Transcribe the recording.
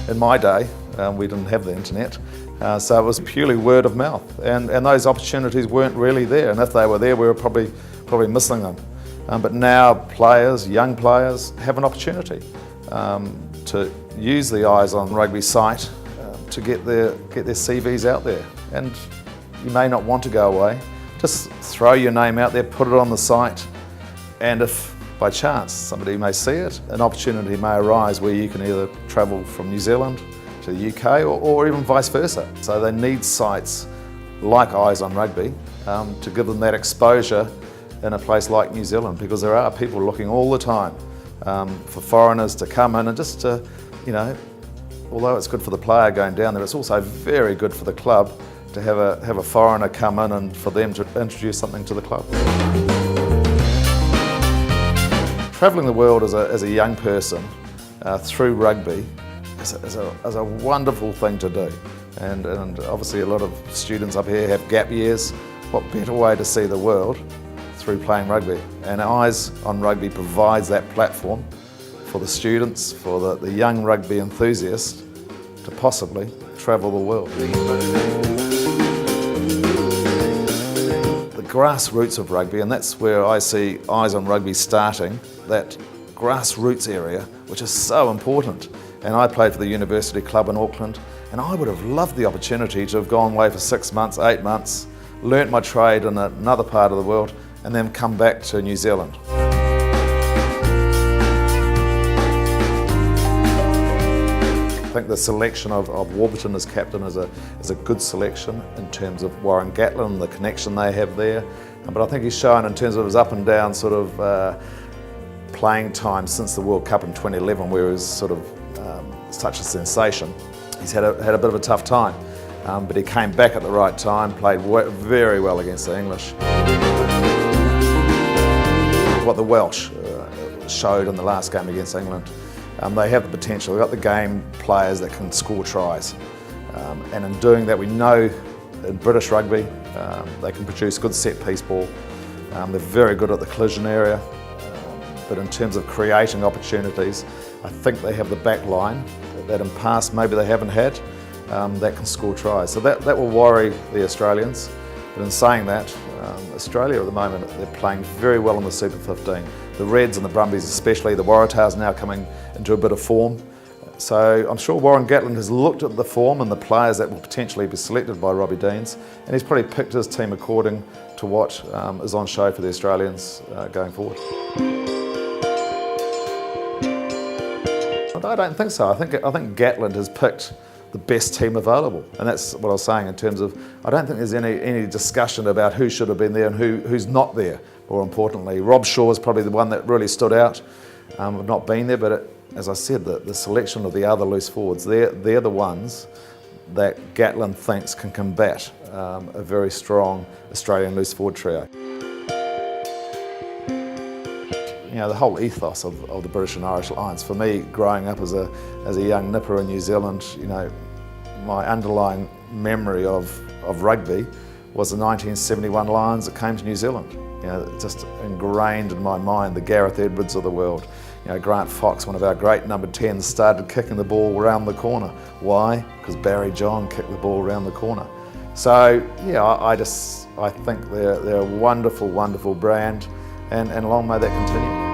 In my day, we didn't have the internet, so it was purely word of mouth, and those opportunities weren't really there, and if they were there, we were probably missing them. But now players, young players, have an opportunity to use the Eyes on Rugby site to get their CVs out there. And you may not want to go away, just throw your name out there, put it on the site, and if by chance somebody may see it, an opportunity may arise where you can either travel from New Zealand to the UK or even vice versa. So they need sites like Eyes on Rugby to give them that exposure in a place like New Zealand, because there are people looking all the time for foreigners to come in and just to, although it's good for the player going down there, it's also very good for the club to have a foreigner come in and for them to introduce something to the club. Travelling the world as a young person through rugby is a wonderful thing to do, and obviously a lot of students up here have gap years. What better way to see the world through playing rugby? And Eyes on Rugby provides that platform for the students, for the young rugby enthusiasts to possibly travel the world. The grassroots of rugby, and that's where I see Eyes on Rugby starting, that grassroots area, which is so important. And I played for the University Club in Auckland, and I would have loved the opportunity to have gone away for 6 months, 8 months, learnt my trade in another part of the world, and then come back to New Zealand. I think the selection of Warburton as captain is a good selection in terms of Warren Gatland and the connection they have there. But I think he's shown in terms of his up and down sort of playing time since the World Cup in 2011, where he was sort of such a sensation. He's had a bit of a tough time, but he came back at the right time, played very well against the English. What the Welsh showed in the last game against England, they have the potential. They've got the game players that can score tries, and in doing that, we know in British rugby they can produce good set piece ball. They're very good at the collision area, but in terms of creating opportunities, I think they have the back line that in past maybe they haven't had, that can score tries. So that will worry the Australians. But in saying that, Australia at the moment, they're playing very well in the Super 15. The Reds and the Brumbies especially, the Waratahs now coming into a bit of form. So I'm sure Warren Gatland has looked at the form and the players that will potentially be selected by Robbie Deans, and he's probably picked his team according to what is on show for the Australians going forward. I don't think so. I think Gatland has picked the best team available, and that's what I was saying in terms of I don't think there's any discussion about who should have been there and who's not there. More importantly, Rob Shaw is probably the one that really stood out of not being there, but as I said, the selection of the other loose forwards, they're the ones that Gatland thinks can combat a very strong Australian loose forward trio. The whole ethos of the British and Irish Lions, for me, growing up as a young nipper in New Zealand, my underlying memory of rugby was the 1971 Lions that came to New Zealand. Just ingrained in my mind, the Gareth Edwards of the world. Grant Fox, one of our great number 10s, started kicking the ball around the corner. Why? Because Barry John kicked the ball around the corner. So yeah, I think they're a wonderful, wonderful brand, and long may that continue.